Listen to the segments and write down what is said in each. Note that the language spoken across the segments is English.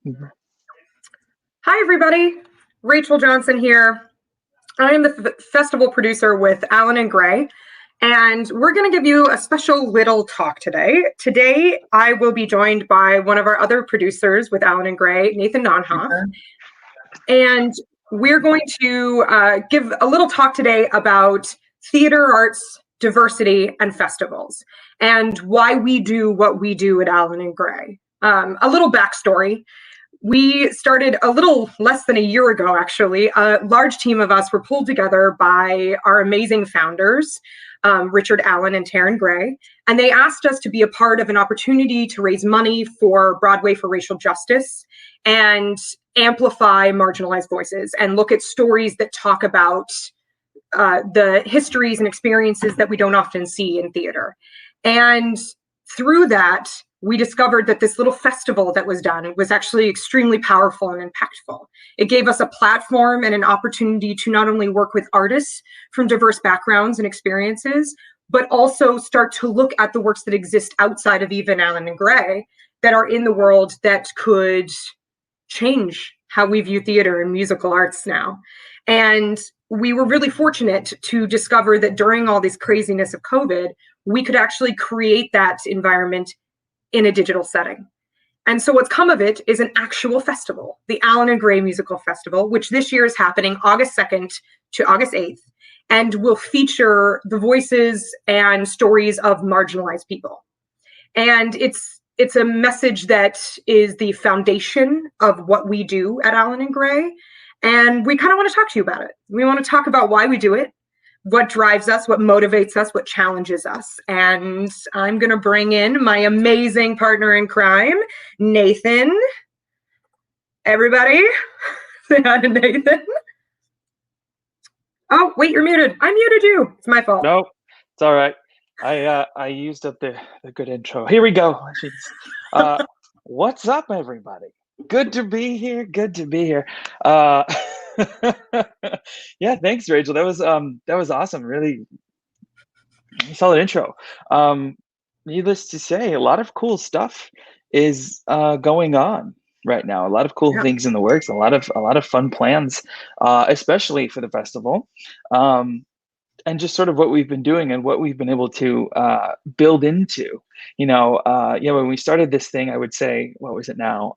Mhm. Hi, everybody. Rachel Johnson here. I am the festival producer with Allen and Gray, and we're going to give you a special little talk today. Today, I will be joined by one of our other producers with Allen and Gray, Nathan Nonhof, and we're going to give a little talk today about theater arts, diversity, and festivals, and why we do what we do at Allen and Gray. A little backstory. We started a little less than a year ago, actually. A large team of us were pulled together by our amazing founders, Richard Allen and Taryn Gray, and they asked us to be a part of an opportunity to raise money for Broadway for Racial Justice and amplify marginalized voices and look at stories that talk about the histories and experiences that we don't often see in theater. And through that, we discovered that this little festival that was done was actually extremely powerful and impactful. It gave us a platform and an opportunity to not only work with artists from diverse backgrounds and experiences, but also start to look at the works that exist outside of even Allen and Gray that are in the world that could change how we view theater and musical arts now. And we were really fortunate to discover that during all this craziness of COVID, we could actually create that environment in a digital setting. And so what's come of it is an actual festival, the Allen and Gray Musical Festival, which this year is happening August 2nd to August 8th, and will feature the voices and stories of marginalized people. And it's a message that is the foundation of what we do at Allen and Gray. And we kind of want to talk to you about it. We want to talk about why we do it, what drives us, what motivates us, what challenges us. And I'm going to bring in my amazing partner in crime, Nathan. Everybody, say hi to Nathan. Oh, wait, you're muted. I muted you. It's my fault. Nope, it's all right. I used up the good intro. Here we go. What's up, everybody? Good to be here. Good to be here. Yeah, thanks, Rachel. That was awesome. Really solid intro. Needless to say, a lot of cool stuff is going on right now. A lot of cool things in the works. A lot of fun plans, especially for the festival. And just sort of what we've been doing and what we've been able to build into. When we started this thing, I would say, what was it now?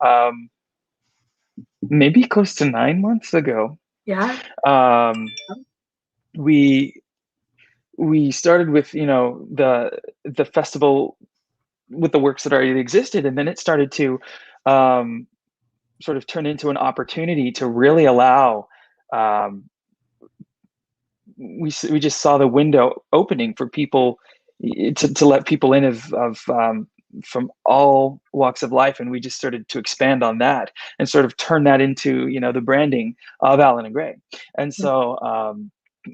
Maybe close to 9 months ago. Yeah. We started with the festival with the works that already existed, and then it started to sort of turn into an opportunity to really allow. We just saw the window opening for people to let people in of from all walks of life, and we just started to expand on that and sort of turn that into the branding of Allen and Gray. And so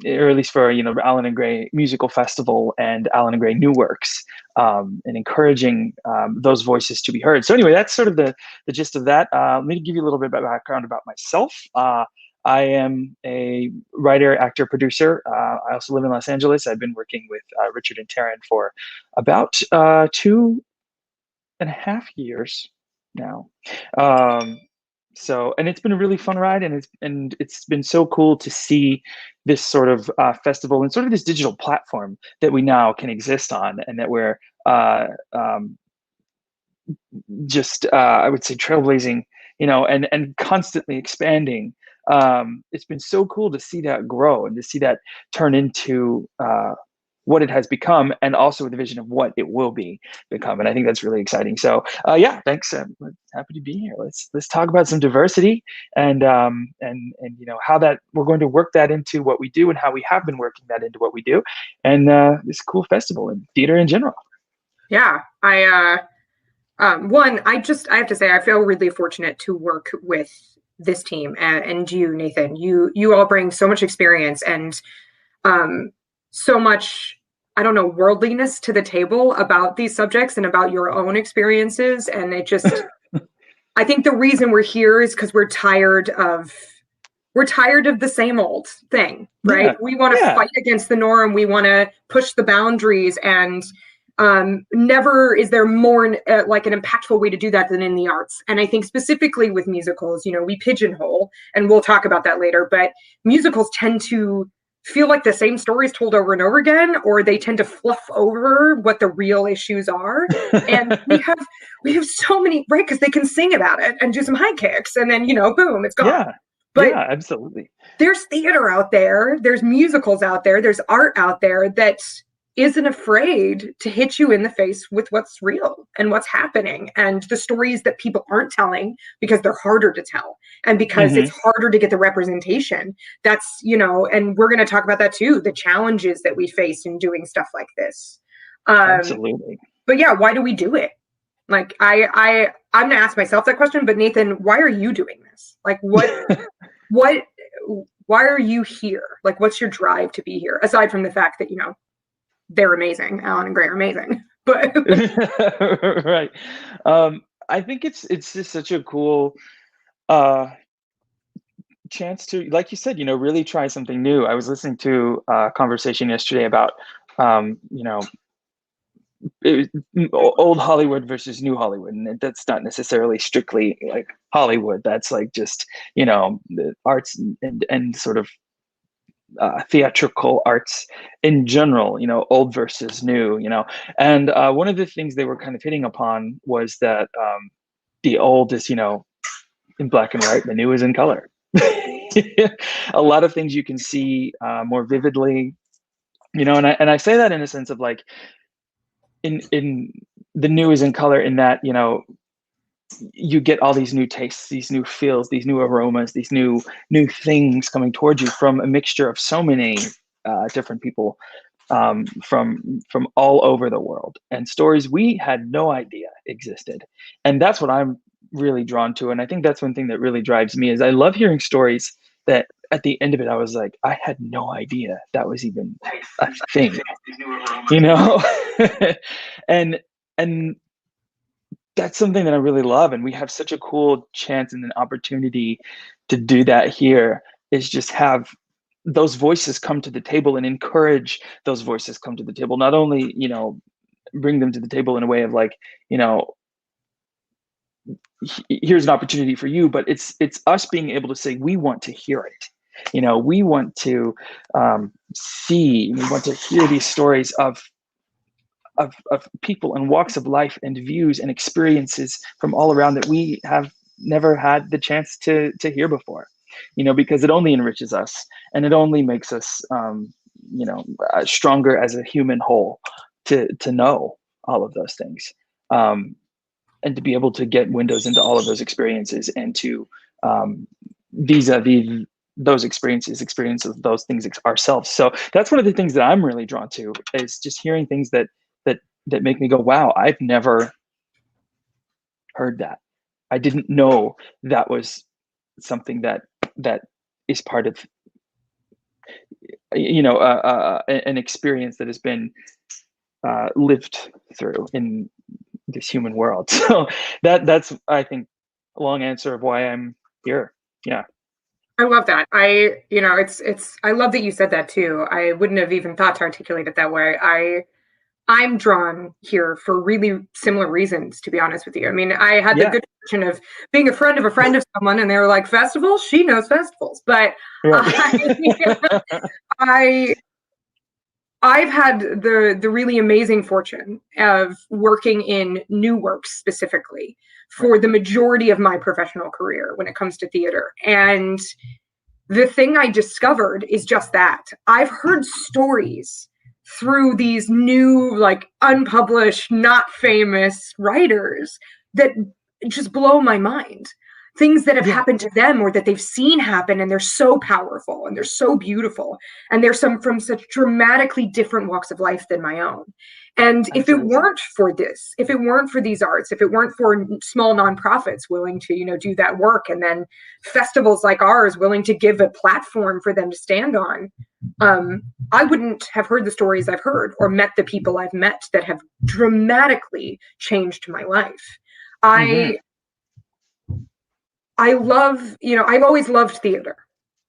or at least for Allen and Gray Musical Festival and Allen and Gray New Works, and encouraging those voices to be heard. So anyway, that's sort of the gist of that. Let me give you a little bit of background about myself. I am a writer, actor, producer. I also live in Los Angeles. I've been working with Richard and Taryn for about 2.5 years now. And it's been a really fun ride, and it's been so cool to see this sort of festival and sort of this digital platform that we now can exist on, and that we're I would say trailblazing, and constantly expanding. It's been so cool to see that grow and to see that turn into what it has become, and also the vision of what it will become. And I think that's really exciting. So yeah, thanks. Happy to be here. Let's talk about some diversity and how that we're going to work that into what we do, and how we have been working that into what we do, and this cool festival and theater in general. Yeah, I have to say, I feel really fortunate to work with this team and you, Nathan. You all bring so much experience and so much, I don't know, worldliness to the table about these subjects and about your own experiences. And it just, I think the reason we're here is because we're tired of the same old thing, right? We want to fight against the norm. We want to push the boundaries, and Never is there more like an impactful way to do that than in the arts. And I think specifically with musicals, we pigeonhole, and we'll talk about that later, but musicals tend to feel like the same stories told over and over again, or they tend to fluff over what the real issues are. And we have so many, right? Because they can sing about it and do some high kicks, and then boom, it's gone. Yeah, but yeah, absolutely. There's theater out there, there's musicals out there, there's art out there that isn't afraid to hit you in the face with what's real and what's happening, and the stories that people aren't telling because they're harder to tell, and because it's harder to get the representation. That's, and we're going to talk about that too, the challenges that we face in doing stuff like this. Absolutely. But yeah, why do we do it? Like, I'm going to ask myself that question, but Nathan, why are you doing this? Like, why are you here? Like, what's your drive to be here? Aside from the fact that, they're amazing. Alan and Gray are amazing. But right. I think it's just such a cool chance to, like you said, really try something new. I was listening to a conversation yesterday about old Hollywood versus new Hollywood, and that's not necessarily strictly like Hollywood. That's like just the arts and sort of theatrical arts in general, old versus new, and one of the things they were kind of hitting upon was that the old is, in black and white, the new is in color. A lot of things you can see more vividly, and I say that in a sense of like, in the new is in color in that, you get all these new tastes, these new feels, these new aromas, these new things coming towards you from a mixture of so many different people from all over the world, and stories we had no idea existed. And that's what I'm really drawn to. And I think that's one thing that really drives me is I love hearing stories that at the end of it, I was like, I had no idea that was even a thing, and that's something that I really love. And we have such a cool chance and an opportunity to do that here, is just have those voices come to the table and encourage those voices come to the table. Not only, bring them to the table in a way of like, here's an opportunity for you, but it's us being able to say, we want to hear it. We want to we want to hear these stories of people and walks of life and views and experiences from all around that we have never had the chance to hear before, because it only enriches us, and it only makes us, stronger as a human whole to know all of those things, and to be able to get windows into all of those experiences, and to vis-a-vis those experience those things ourselves. So that's one of the things that I'm really drawn to, is just hearing things that make me go, wow, I've never heard that. I didn't know that was something that is part of, an experience that has been lived through in this human world. So that's, I think, a long answer of why I'm here. Yeah. I love that. I love that you said that too. I wouldn't have even thought to articulate it that way. I'm drawn here for really similar reasons, to be honest with you. I mean, I had the good fortune of being a friend of someone, and they were like, festivals? She knows festivals. But I've had the really amazing fortune of working in new works specifically for the majority of my professional career when it comes to theater. And the thing I discovered is just that. I've heard stories through these new, like, unpublished, not famous writers that just blow my mind. Things that have happened to them, or that they've seen happen, and they're so powerful and they're so beautiful, and they're from such dramatically different walks of life than my own. And if it weren't for this, if it weren't for these arts, if it weren't for small nonprofits willing to, do that work, and then festivals like ours willing to give a platform for them to stand on, I wouldn't have heard the stories I've heard, or met the people I've met that have dramatically changed my life. I love, I've always loved theater.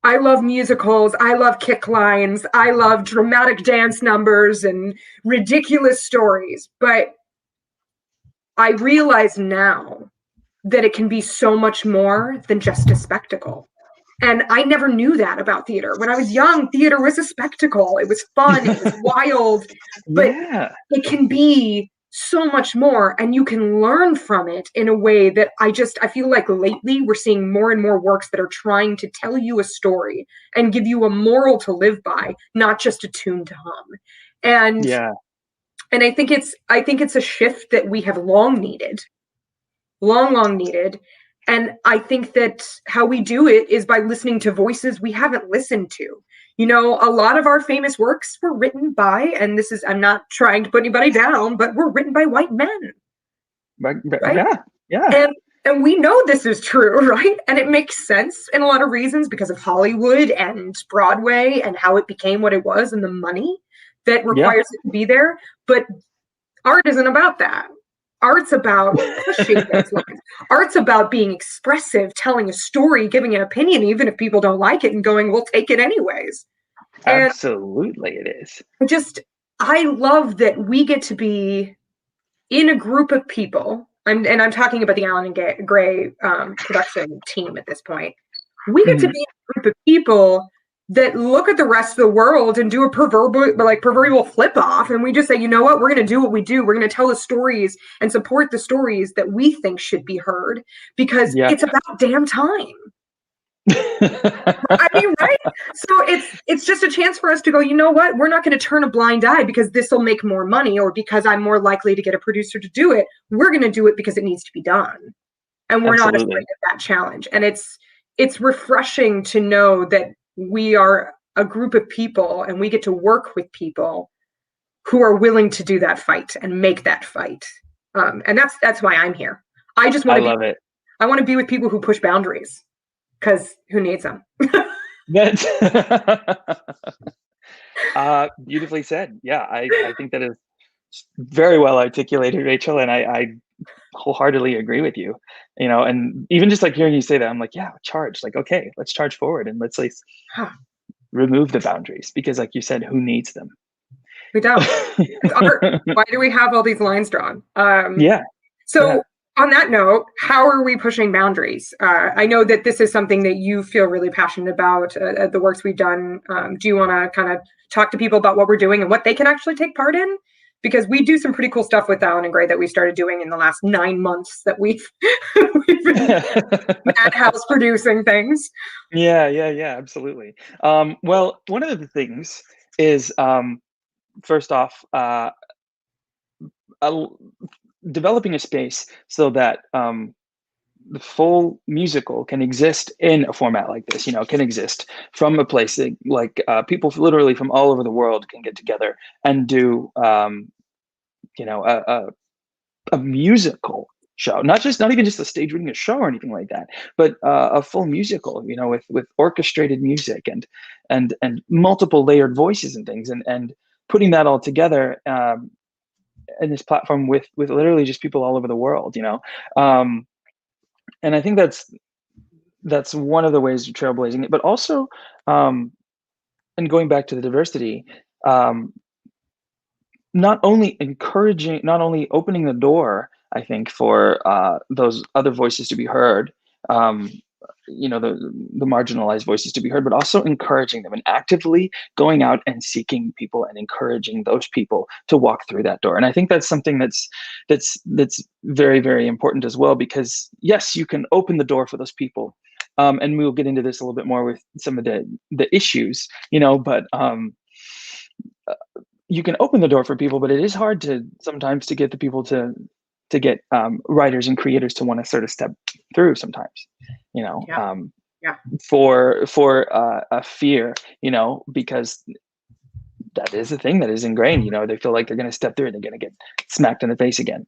I love musicals. I love kick lines. I love dramatic dance numbers and ridiculous stories. But I realize now that it can be so much more than just a spectacle. And I never knew that about theater. When I was young, theater was a spectacle. It was fun, it was wild, but Yeah. it can be so much more, and you can learn from it in a way that I feel like lately we're seeing more and more works that are trying to tell you a story and give you a moral to live by, not just a tune to hum. And Yeah. and I think it's a shift that we have long needed, long needed. And I think that how we do it is by listening to voices we haven't listened to. You know, a lot of our famous works were written by, and this is, I'm not trying to put anybody down, but were written by white men, right? Yeah. Yeah. And we know this is true, right? And it makes sense in a lot of reasons because of Hollywood and Broadway and how it became what it was and the money that Yeah. requires it to be there. But art isn't about that. Art's about pushing those lines. Art's about being expressive, telling a story, giving an opinion, even if people don't like it, and going, we'll take it anyways. And Absolutely, it is. just, I love that we get to be in a group of people. I'm talking about the Alan and Gray production team at this point. We get to Mhm. be a group of people that look at the rest of the world and do a proverbial flip off, and we just say, you know what, we're going to do what we do. We're going to tell the stories and support the stories that we think should be heard because Yeah. it's about damn time. I mean, right? So it's just a chance for us to go, you know what, we're not going to turn a blind eye because this will make more money or because I'm more likely to get a producer to do it. We're going to do it because it needs to be done, and we're not afraid Absolutely. of that challenge. And it's refreshing to know that we are a group of people and we get to work with people who are willing to do that fight and make that fight. And that's why I'm here. I just want I to be love it. I want to be with people who push boundaries because who needs them? That's beautifully said. Yeah, I think that is very well articulated, Rachel, and I wholeheartedly agree with you. You know, and even just like hearing you say that, I'm like, yeah, charge. Like, okay, let's charge forward and let's like Huh, remove the boundaries because, like you said, who needs them? we don't. It's art. Why do we have all these lines drawn? Yeah, yeah. So on that note, how are we pushing boundaries? I know that this is something that you feel really passionate about, the works we've done. Do you want to kind of talk to people about what we're doing and what they can actually take part in? Because we do some pretty cool stuff with Alan and Gray that we started doing in the last 9 months that we've been madhouse producing things. Yeah, yeah, yeah, absolutely. Well, one of the things is first off, al- developing a space so that the full musical can exist in a format like this. You know, can exist from a place that, like people literally from all over the world can get together and do you know a musical show, not even just a stage reading a show or anything like that, but a full musical, you know, with orchestrated music and multiple layered voices and things, and putting that all together in this platform with literally just people all over the world, you know. um, and I think that's one of the ways of trailblazing it, but also um, and going back to the diversity, um, not only opening the door, I think, for those other voices to be heard, um, you know, the marginalized voices to be heard, but also encouraging them and actively going out and seeking people and encouraging those people to walk through that door. And I think that's something that's very, very important as well, because yes, you can open the door for those people. And we'll get into this a little bit more with some of the issues, you know, but you can open the door for people, but it is hard to sometimes to get the people to get writers and creators to want to sort of step through sometimes, you know, Yeah, yeah, for a fear, you know, because that is a thing that is ingrained. You know, they feel like they're going to step through it, they're going to get smacked in the face again.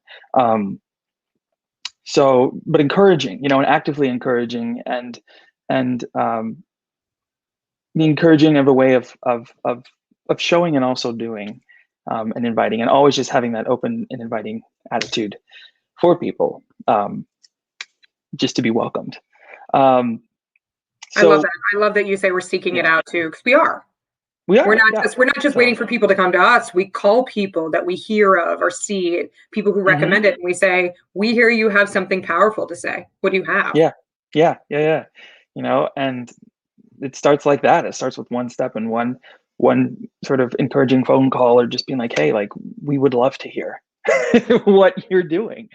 So, but encouraging, you know, and actively encouraging and the encouraging of a way of showing and also doing, and inviting, and always just having that open and inviting attitude for people, just to be welcomed. Um, I love So that. I love that you say we're seeking it yeah, out too, because we are. we We're are. not Yeah. just we're not just waiting So for people to come to us. We call people that we hear of or see, people who mhm. recommend it, and we say, "We hear you have something powerful to say. What do you have?" Yeah, yeah. And it starts like that. It starts with one step and one sort of encouraging phone call, or just being like, hey, like, we would love to hear what you're doing.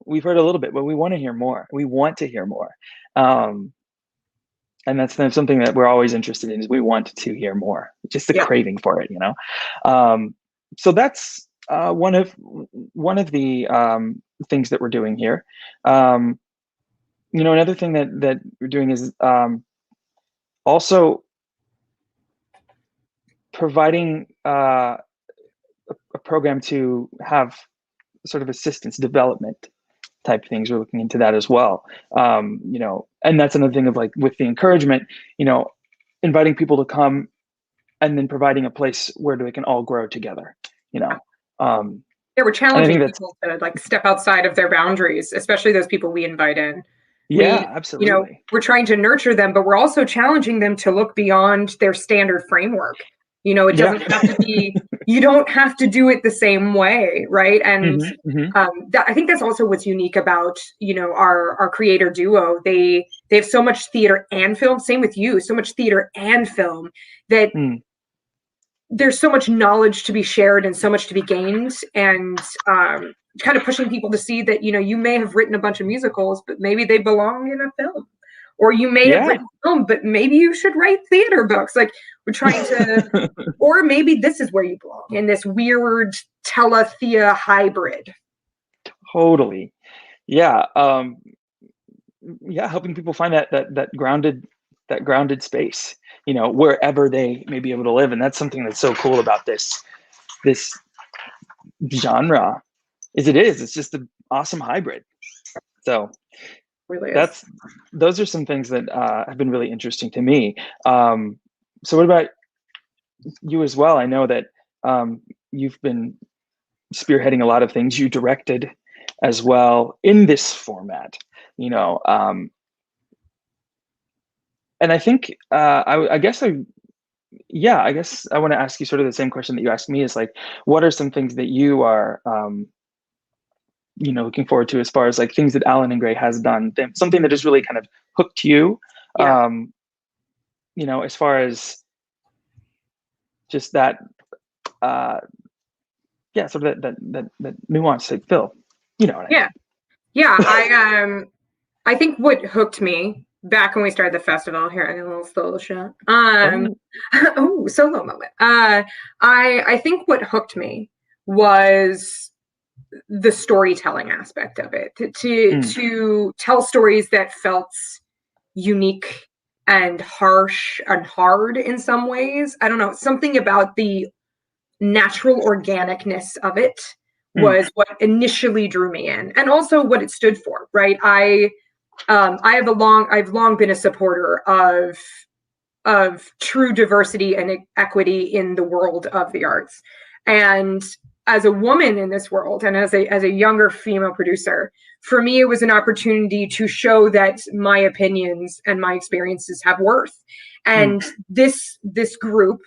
We've heard a little bit, but we want to hear more. We want to hear more. Um, and that's something that we're always interested in, is we want to hear more, just the Yeah. craving for it. So that's one of the things that we're doing here. Another thing that we're doing is also providing a program to have sort of assistance development type things. We're looking into that as well. And that's another thing of, like, with the encouragement, inviting people to come, and then providing a place where they can all grow together. You know, um, Yeah, we're and I challenging think that's, people to like step outside of their boundaries, especially those people we invite in. yeah, We, absolutely. we're trying to nurture them, but we're also challenging them to look beyond their standard framework. It Yeah. doesn't have to be, you don't have to do it the same way, right? And Hmm. I think that's also what's unique about, our creator duo. They have so much theater and film. Same with you, so much theater and film, that Mm. there's so much knowledge to be shared and so much to be gained, and kind of pushing people to see that you may have written a bunch of musicals, but maybe they belong in a film, or you may have Yeah. written film, but maybe you should write theater books. Like, we're trying to, or maybe this is where you belong, in this weird telethea hybrid. Totally. Yeah. Yeah, helping people find that grounded space, wherever they may be able to live. And that's something that's so cool about this genre, it's just an awesome hybrid. So Really is. that's those are some things that have been really interesting to me. So what about you as well? I know that you've been spearheading a lot of things. You directed as well in this format, you know. And I think I guess I guess I want to ask you sort of the same question that you asked me, is like, what are some things that you are looking forward to, as far as like things that Alan and Gray has done, something that has really kind of hooked you, Yeah. as far as just that uh yeah, sort of that nuance, like Phil, you know what I Yeah. mean. Yeah. I think what hooked me back when we started the festival, here, I got a little solo shot. Oh. Oh, solo moment. I think what hooked me was the storytelling aspect of it. Mm, To tell stories that felt unique and harsh and hard in some ways. I don't know, something about the natural organicness of it mm, was what initially drew me in, and also what it stood for, right? I've long been a supporter of true diversity and equity in the world of the arts. And as a woman in this world, and as a younger female producer, for me it was an opportunity to show that my opinions and my experiences have worth. mm, And this group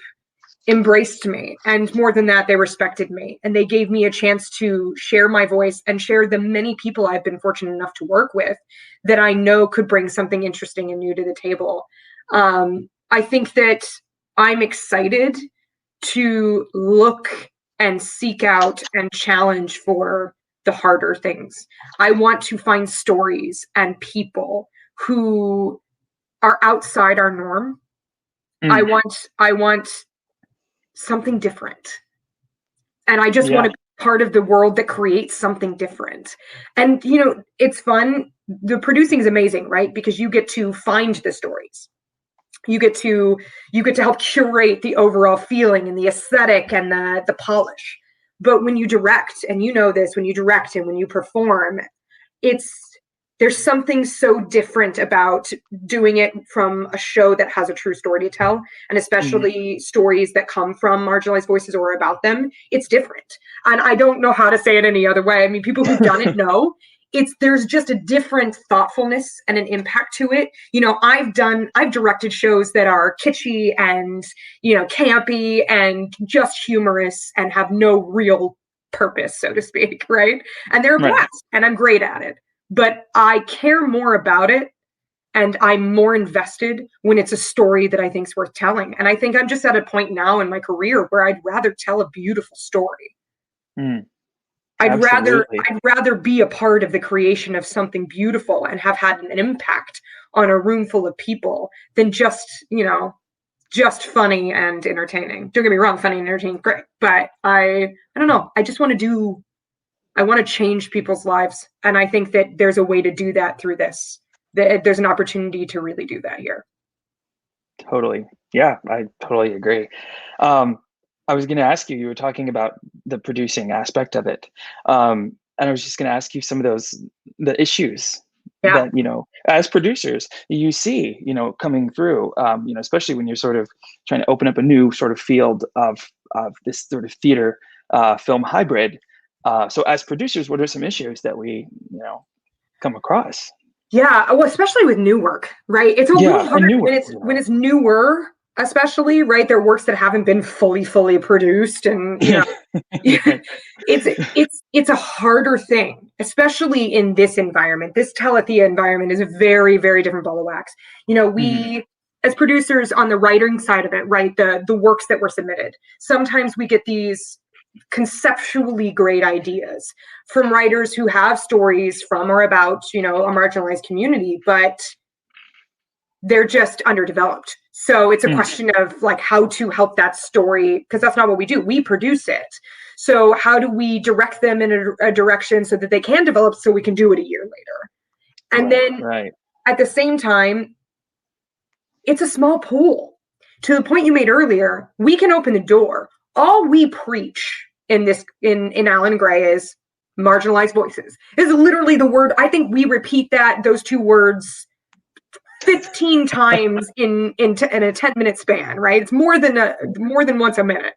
embraced me, and more than that, they respected me, and they gave me a chance to share my voice and share the many people I've been fortunate enough to work with that I know could bring something interesting and new to the table. I think that I'm excited to look and seek out and challenge for the harder things. I want to find stories and people who are outside our norm. I mm. want something different. And I just want Yeah. to be part of the world that creates something different. And it's fun. The producing is amazing, right? Because you get to find the stories. You get to help curate the overall feeling and the aesthetic and the polish. But when you direct, and this, when you direct and when you perform, it's there's something so different about doing it from a show that has a true story to tell, and Mm. especially stories that come from marginalized voices or about them. It's different. And I don't know how to say it any other way. I mean, people who've done it know there's just a different thoughtfulness and an impact to it. I've directed shows that are kitschy and, campy and just humorous and have no real purpose, so to speak, right? And they're a Right. blast, and I'm great at it. But I care more about it, and I'm more invested when it's a story that I think is worth telling. And I think I'm just at a point now in my career where I'd rather tell a beautiful story. Mm, I'd rather absolutely. I'd rather be a part of the creation of something beautiful and have had an impact on a room full of people than just funny and entertaining. Don't get me wrong, funny and entertaining is great, but I don't know. I want to change people's lives, and I think that there's a way to do that through this. There's an opportunity to really do that here. Totally. Yeah, I totally agree. Um, I was going to ask you, you were talking about the producing aspect of it. And I was just going to ask you some of the issues Yeah. that, as producers, you see, coming through, especially when you're sort of trying to open up a new sort of field of this sort of theater film hybrid. So as producers, what are some issues that we, come across? Yeah, well, especially with new work, right? It's a little Yeah, and hard newer. when it's newer, especially, right? They're works that haven't been fully produced, and Right. it's a harder thing, especially in this environment. This telethea environment is a very, very different ball of wax. Hmm. We as producers on the writing side of it, right? The works that were submitted. Sometimes we get these conceptually great ideas from writers who have stories from or about, a marginalized community, but they're just underdeveloped. So it's a Mm. question of like how to help that story, because that's not what we do. We produce it. So how do we direct them in a direction so that they can develop so we can do it a year later? And Right, then right. at the same time, it's a small pool. To the point you made earlier, we can open the door. All we preach in Alan Gray is marginalized voices. Is literally the word. I think we repeat those two words 15 times in a 10-minute span, right? It's more than once a minute.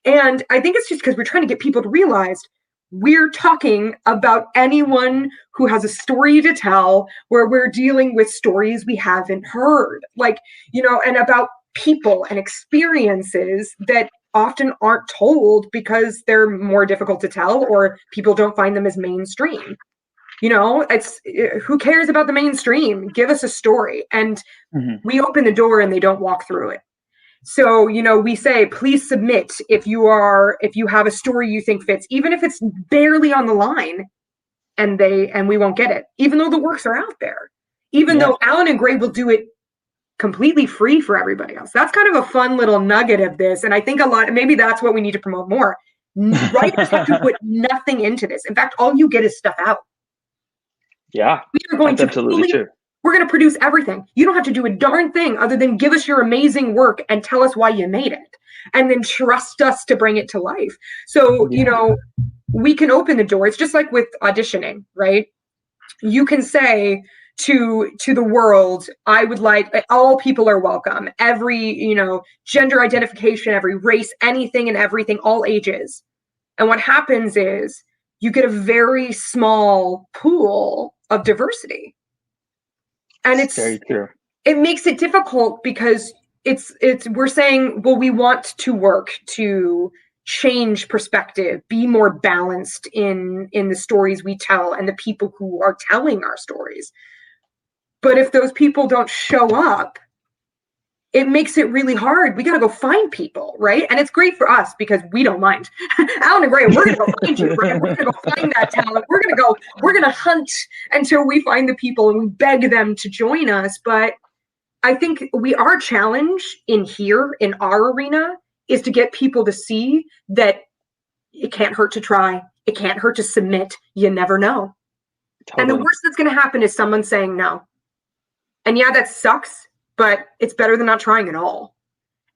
And I think it's just because we're trying to get people to realize we're talking about anyone who has a story to tell, where we're dealing with stories we haven't heard, and about people and experiences that often aren't told because they're more difficult to tell or people don't find them as mainstream. It's who cares about the mainstream? Give us a story. And Hmm. we open the door and they don't walk through it. So, we say, please submit if you have a story you think fits, even if it's barely on the line, and we won't get it, even though the works are out there, even Yeah. though Alan and Gray will do it completely free for everybody else. That's kind of a fun little nugget of this. And I think maybe that's what we need to promote more. Writers have to put nothing into this. In fact, all you get is stuff out. Yeah, We are going that's to absolutely true. we're going to produce everything. You don't have to do a darn thing other than give us your amazing work and tell us why you made it, and then trust us to bring it to life. So, Yeah. we can open the door. It's just like with auditioning, right? You can say to the world, I would like all people are welcome, every, gender identification, every race, anything and everything, all ages. And what happens is you get a very small pool of diversity. And It's very true. it makes it difficult because we're saying, well, we want to work to change perspective, be more balanced in the stories we tell and the people who are telling our stories. But if those people don't show up, it makes it really hard. We got to go find people, right? And it's great for us because we don't mind. Alan and Gray, we're going to go find you, right? We're going to go find that talent. We're going to hunt until we find the people and we beg them to join us. But I think our challenge in our arena is to get people to see that it can't hurt to try. It can't hurt to submit. You never know. And the Totally. worst that's going to happen is someone saying no. And yeah, that sucks, but it's better than not trying at all.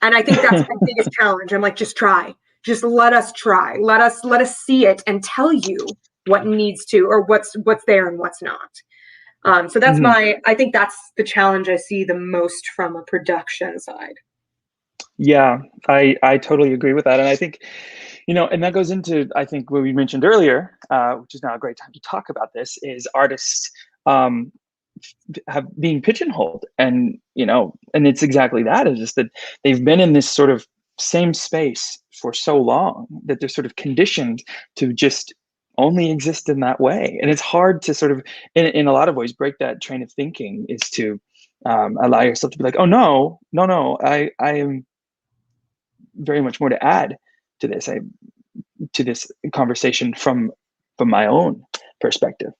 And I think that's my biggest challenge. I'm like, just try. Just let us try. Let us see it and tell you what needs to, or what's there and what's not. So that's Mhm. I think that's the challenge I see the most from a production side. Yeah, I totally agree with that. And I think, And that goes into, I think, what we mentioned earlier, which is now a great time to talk about this, is artists um, have being pigeonholed. And it's exactly that. It's just that they've been in this sort of same space for so long that they're sort of conditioned to just only exist in that way. And it's hard to sort of, in a lot of ways, break that train of thinking, is to allow yourself to be like, oh, no, no, no, I am very much more to add to this conversation from my own perspective,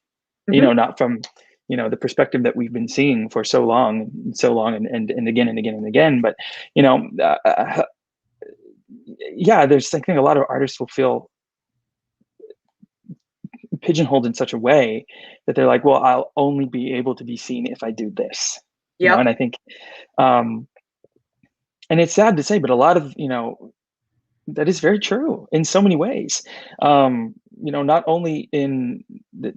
Mm-hmm. not from the perspective that we've been seeing for so long and again and again and again. But you know yeah, there's, I think, a lot of artists will feel pigeonholed in such a way that they're like, well, I'll only be able to be seen if I do this. Yep. And I think um and it's sad to say, but a lot of that is very true in so many ways. Not only in the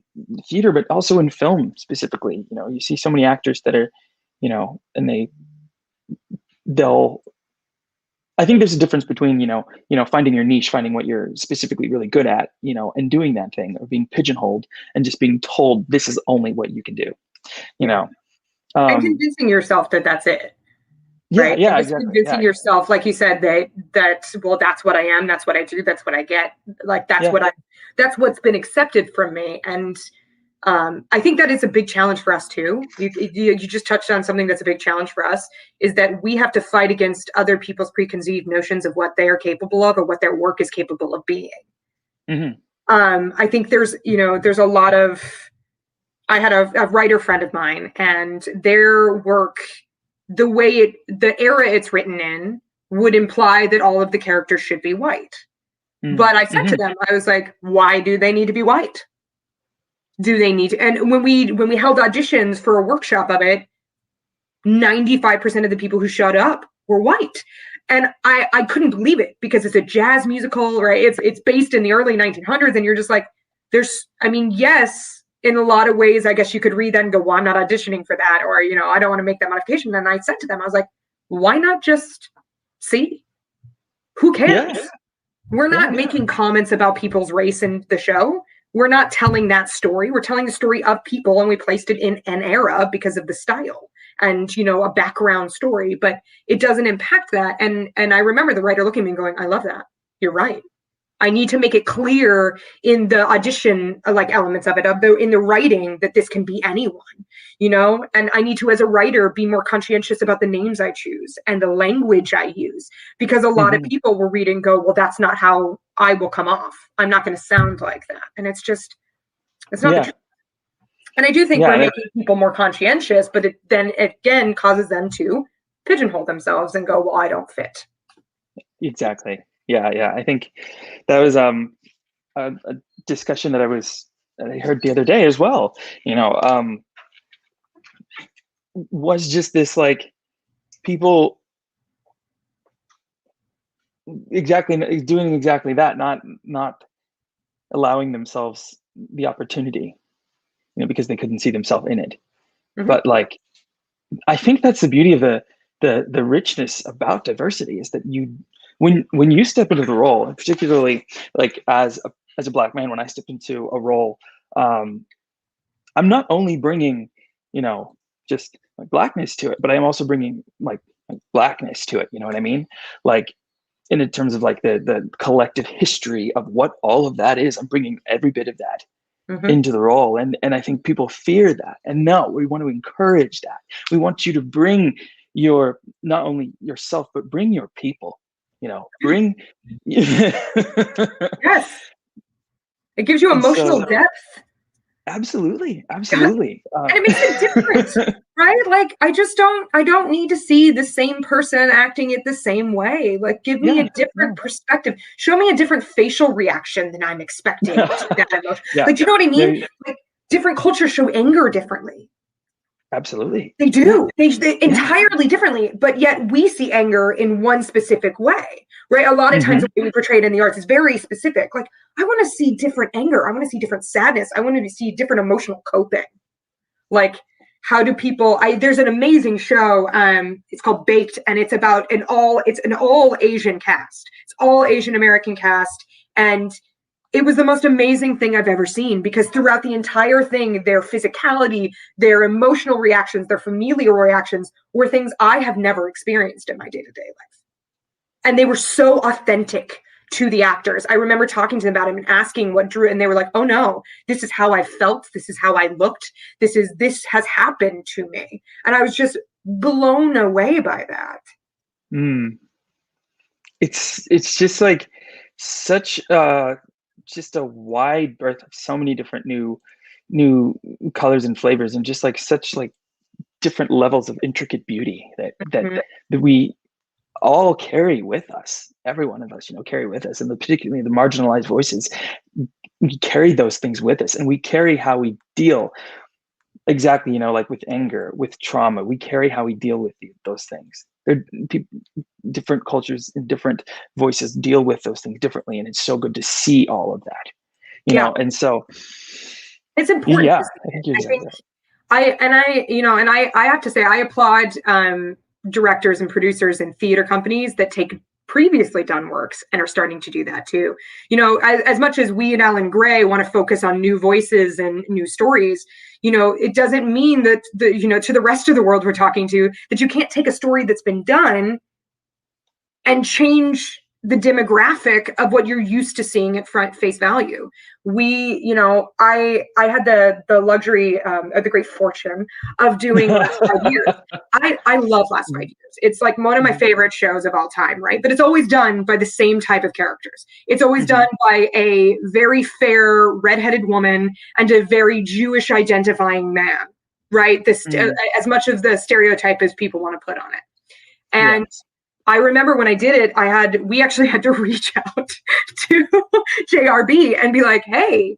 theater, but also in film specifically. You see so many actors that are, and they'll. I think there's a difference between finding your niche, finding what you're specifically really good at, and doing that thing, or being pigeonholed and just being told this is only what you can do. You Yeah. know. And Um, convincing yourself that that's it. yeah, Right. And yeah, just exactly. convincing Yeah, yourself, like you said, that well, that's what I am, that's what I do, that's what I get. Like yeah. that's what's been accepted from me. And I think that is a big challenge for us too. You just touched on something that's a big challenge for us, is that we have to fight against other people's preconceived notions of what they are capable of or what their work is capable of being. Hmm. I think there's a lot of, I had a writer friend of mine, and their work, the era it's written in would imply that all of the characters should be white. But I said to Hmm. them, I was like, why do they need to be white? Do they need to? And when we held auditions for a workshop of it, 95% of the people who showed up were white. And I couldn't believe it, because it's a jazz musical, right? It's based in the early 1900s, and you're just like, yes, in a lot of ways, I guess you could read that and go, well, I'm not auditioning for that, or I don't want to make that modification. And I said to them, I was like, why not just see? Who cares? Yeah, We're not yeah. making comments about people's race in the show. We're not telling that story. We're telling the story of people, and we placed it in an era because of the style and a background story, but it doesn't impact that. And I remember the writer looking at me and going, I love that. You're right. I need to make it clear in the audition, like elements of it, in the writing, that this can be anyone, and I need to, as a writer, be more conscientious about the names I choose and the language I use, because a lot of Hmm. people will read and go, well, that's not how I will come off. I'm not going to sound like that. And it's not the Yeah, truth. And I do think we're yeah. making people more conscientious, but it then again causes them to pigeonhole themselves and go, well, I don't fit. Exactly. Yeah, yeah. I think that was a discussion that I heard the other day as well. Was just this, like, people exactly doing exactly that, not allowing themselves the opportunity, because they couldn't see themselves in it. Mm-hmm. But like, I think that's the beauty of the richness about diversity, is that when you step into the role, and particularly like as a Black man, when I step into a role, um, I'm not only bringing, just like Blackness to it, but I'm also bringing like Blackness to it. You know what I mean? Like, in terms of like the collective history of what all of that is, I'm bringing every bit of that Mm-hmm. into the role. And I think people fear that. And no, we want to encourage that. We want you to bring your, not only yourself, but bring your people, bring. Yes. It gives you And emotional so, depth. absolutely, God, absolutely. and it makes it different, right? Like, I don't need to see the same person acting it the same way. Like, give me a Yeah, different yeah, perspective. Show me a different facial reaction than I'm expecting to that emotion. yeah, Like, do you know what I mean? yeah, Like, different cultures show anger differently. absolutely. They Yeah, do. They yeah. entirely differently, but yet we see anger in one specific way, right? A lot of times Hmm. the way we portray it in the arts is very specific. Like, I want to see different anger. I want to see different sadness. I want to see different emotional coping. Like, how do people, there's an amazing show, it's called Baked, and it's about it's an all Asian cast. It's all Asian American cast, And it was the most amazing thing I've ever seen, because throughout the entire thing, their physicality, their emotional reactions, their familial reactions were things I have never experienced in my day-to-day life. And they were so authentic to the actors. I remember talking to them about it and asking what drew, and they were like, oh no, this is how I felt. This is how I looked. This has happened to me. And I was just blown away by that. It's just like such just a wide berth of so many different new colors and flavors, and just like such like different levels of intricate beauty that we all carry with us. Every one of us, carry with us, and particularly the marginalized voices, we carry those things with us, and we carry how we deal. Exactly, like with anger, with trauma, we carry how we deal with those things. Different cultures and different voices deal with those things differently, and it's so good to see all of that, and so it's important. Yeah, I think you're exactly right. I have to say, I applaud directors and producers and theater companies that take previously done works and are starting to do that too. As much as we at Alan Gray want to focus on new voices and new stories, it doesn't mean that to the rest of the world we're talking to, that you can't take a story that's been done and change the demographic of what you're used to seeing at face value. I had the luxury or the great fortune of doing Last 5 Years. I love Last 5 Years. It's like one of my favorite shows of all time, right? But it's always done by the same type of characters. It's always done by a very fair redheaded woman and a very Jewish identifying man, right? As much of the stereotype as people want to put on it. And I remember when I did it, we actually had to reach out to JRB and be like, hey,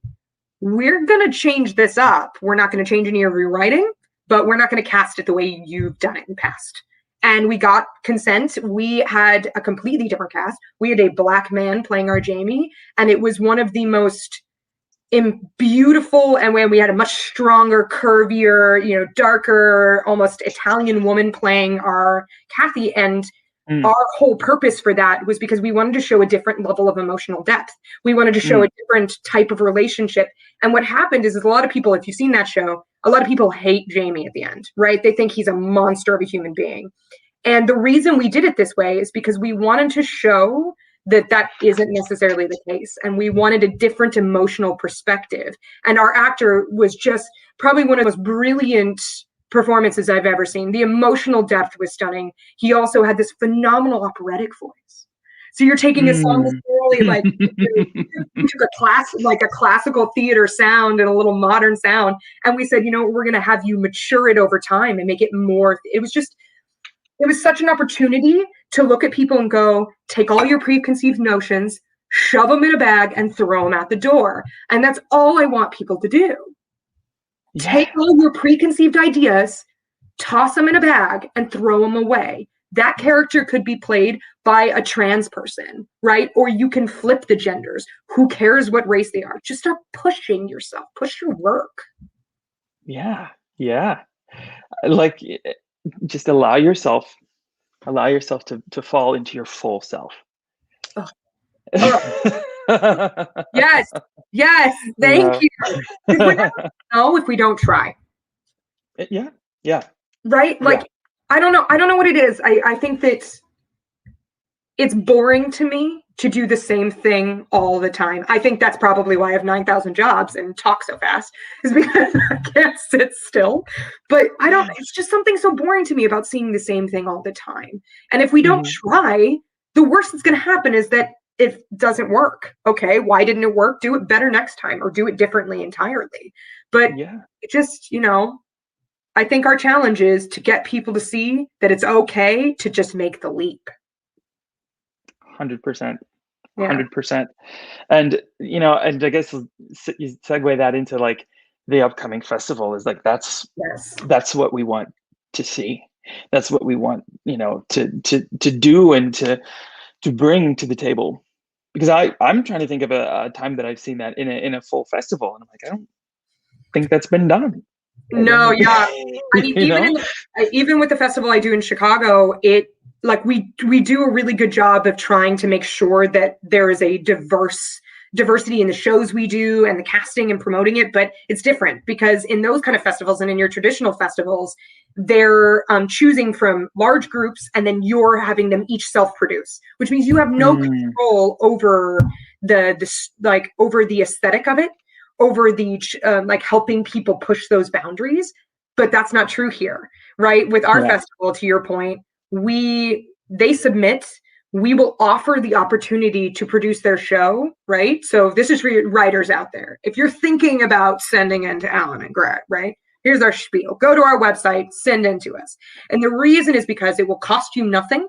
we're going to change this up. We're not going to change any of your writing, but we're not going to cast it the way you've done it in the past. And we got consent. We had a completely different cast. We had a Black man playing our Jamie, and it was one of the most beautiful, and when we had a much stronger, curvier, darker, almost Italian woman playing our Kathy. And our whole purpose for that was because we wanted to show a different level of emotional depth. We wanted to show a different type of relationship. And what happened is a lot of people, if you've seen that show, a lot of people hate Jamie at the end, right? They think he's a monster of a human being. And the reason we did it this way is because we wanted to show that isn't necessarily the case. And we wanted a different emotional perspective. And our actor was just probably one of the most brilliant performances I've ever seen. The emotional depth was stunning. He also had this phenomenal operatic voice. So you're taking a song that's really like took a classical theater sound and a little modern sound, and we said, we're going to have you mature it over time and make it more. It was such an opportunity to look at people and go, take all your preconceived notions, shove them in a bag, and throw them out the door. And that's all I want people to do. Yeah. Take all your preconceived ideas, toss them in a bag, and throw them away. That character could be played by a trans person, right? Or you can flip the genders. Who cares what race they are? Just start pushing yourself. Push your work. Yeah. Like, just allow yourself to fall into your full self. Yes. Thank you. We never know if we don't try. Yeah. Right? Like, I don't know what it is. I think that it's boring to me to do the same thing all the time. I think that's probably why I have 9,000 jobs and talk so fast, is because I can't sit still. But it's just something so boring to me about seeing the same thing all the time. And if we don't try, the worst that's going to happen is that it doesn't work. Okay, why didn't it work? Do it better next time, or do it differently entirely. But it just, I think our challenge is to get people to see that it's okay to just make the leap. 100%. 100%. And, and I guess you segue that into like the upcoming festival is like, that's what we want to see. That's what we want, to do and to bring to the table. Because I'm trying to think of a time that I've seen that in a full festival, and I'm like, I don't think that's been done. No, yeah. I mean, even with the festival I do in Chicago, we do a really good job of trying to make sure that there is a diverse diversity in the shows we do and the casting and promoting it, but it's different because in those kind of festivals and in your traditional festivals, they're choosing from large groups, and then you're having them each self-produce, which means you have no control over over the aesthetic of it, over the like helping people push those boundaries. But that's not true here, right? With our festival, to your point, they submit. We will offer the opportunity to produce their show, right? So this is for your writers out there. If you're thinking about sending in to Alan and Greg, right? Here's our spiel. Go to our website, send in to us. And the reason is because it will cost you nothing,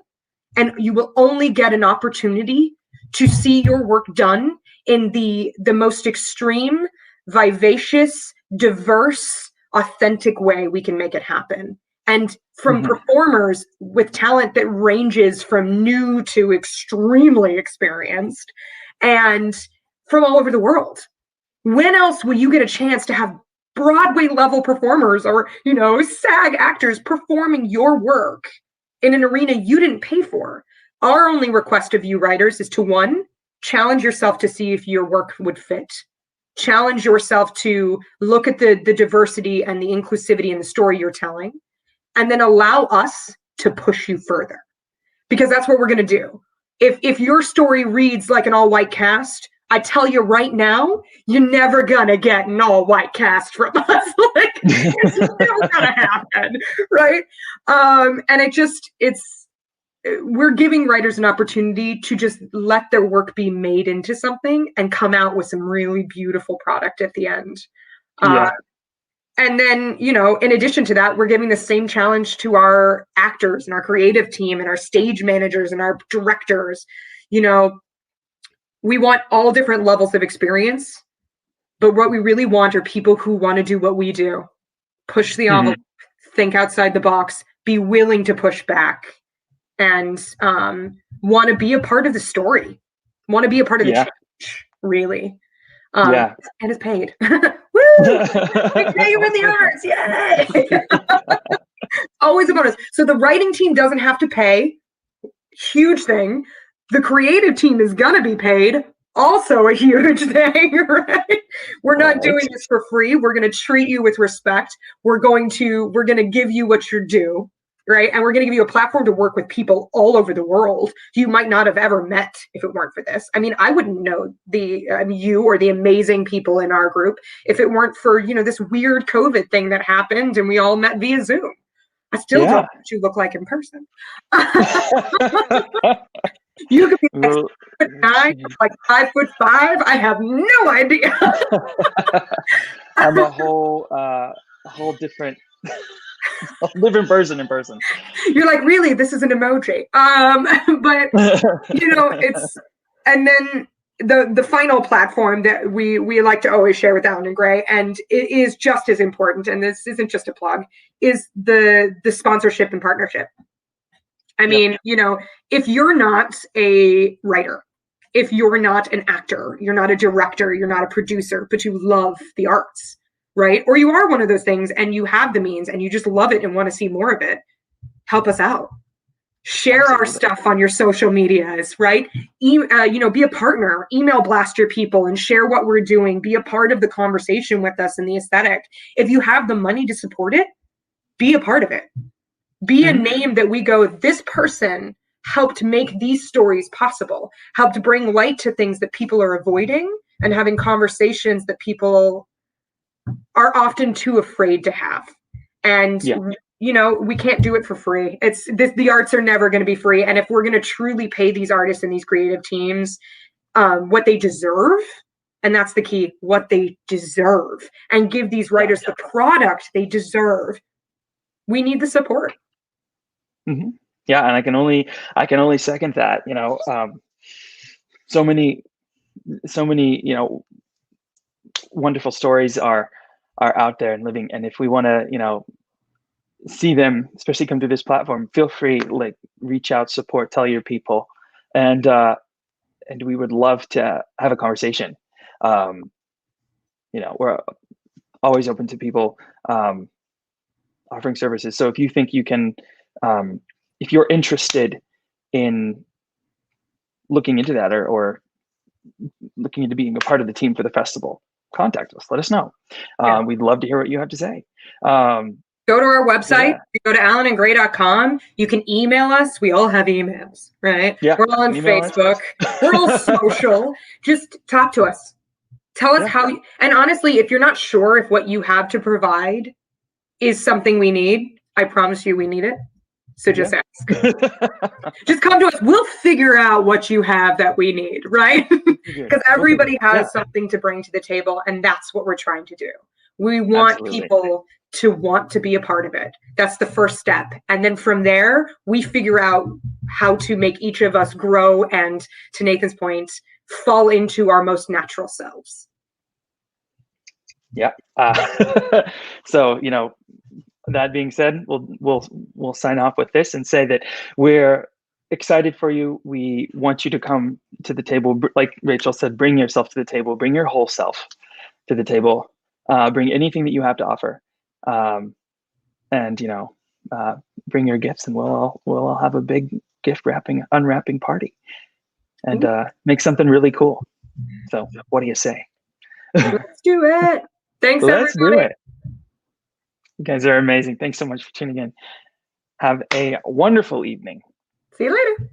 and you will only get an opportunity to see your work done in the most extreme, vivacious, diverse, authentic way we can make it happen. And from performers with talent that ranges from new to extremely experienced, and from all over the world. When else will you get a chance to have Broadway level performers or, SAG actors performing your work in an arena you didn't pay for? Our only request of you writers is to, one, challenge yourself to see if your work would fit. Challenge yourself to look at the diversity and the inclusivity in the story you're telling, and then allow us to push you further, because that's what we're going to do. If your story reads like an all-white cast, I tell you right now, you're never going to get an all-white cast from us. It's never going to happen, right? And we're giving writers an opportunity to just let their work be made into something and come out with some really beautiful product at the end. And then, in addition to that, we're giving the same challenge to our actors and our creative team and our stage managers and our directors. We want all different levels of experience, but what we really want are people who want to do what we do, push the envelope, think outside the box, be willing to push back, and want to be a part of the story, want to be a part of the change, really. And it's paid. Woo! We pay you in the arts. Yay! Always a bonus. So the writing team doesn't have to pay. Huge thing. The creative team is going to be paid. Also a huge thing, right? We're not doing this for free. We're going to treat you with respect. We're going to give you what you're due. Right. And we're going to give you a platform to work with people all over the world you might not have ever met if it weren't for this. I mean, I wouldn't know you or the amazing people in our group if it weren't for, this weird COVID thing that happened and we all met via Zoom. I still don't know what you look like in person. You could be like 6'9", like 5'5". I have no idea. I'm a whole different person in person. You're like, really, this is an emoji. But it's, and then the final platform that we like to always share with Alan and Gray, and it is just as important, and this isn't just a plug, is the sponsorship and partnership. I mean, if you're not a writer, if you're not an actor, you're not a director, you're not a producer, but you love the arts, right? Or you are one of those things and you have the means and you just love it and want to see more of it, help us out. Share our stuff on your social medias, right? Be a partner, email blast your people and share what we're doing. Be a part of the conversation with us in the aesthetic. If you have the money to support it, be a part of it. Be a name that we go, this person helped make these stories possible, helped bring light to things that people are avoiding and having conversations that people are often too afraid to have. And, we can't do it for free. The arts are never going to be free. And if we're going to truly pay these artists and these creative teams what they deserve, and that's the key, what they deserve, and give these writers the product they deserve, we need the support. Mm-hmm. Yeah, and I can only second that. So many, wonderful stories are out there and living. And if we want to, see them, especially come to this platform, feel free, reach out, support, tell your people, and we would love to have a conversation. We're always open to people offering services. So if you think you can, if you're interested in looking into that or looking into being a part of the team for the festival, contact us. Let us know. We'd love to hear what you have to say. Go to our website. You go to alanandgray.com. You can email us. We all have emails, right? Yeah. We're all on Facebook. We're all social. Just talk to us. Tell us how, and honestly, if you're not sure if what you have to provide is something we need, I promise you we need it. So just ask. Just come to us. We'll figure out what you have that we need, right? Because everybody has something to bring to the table, and that's what we're trying to do. We want people to want to be a part of it. That's the first step. And then from there, we figure out how to make each of us grow and, to Nathan's point, fall into our most natural selves. Yeah. So, that being said, we'll sign off with this and say that we're excited for you. We want you to come to the table. Like Rachel said, bring yourself to the table, bring your whole self to the table, bring anything that you have to offer. And bring your gifts, and we'll all have a big gift unwrapping party, and make something really cool. So what do you say? Let's do it. Thanks, Let's everybody. do it. You guys are amazing. Thanks so much for tuning in. Have a wonderful evening. See you later.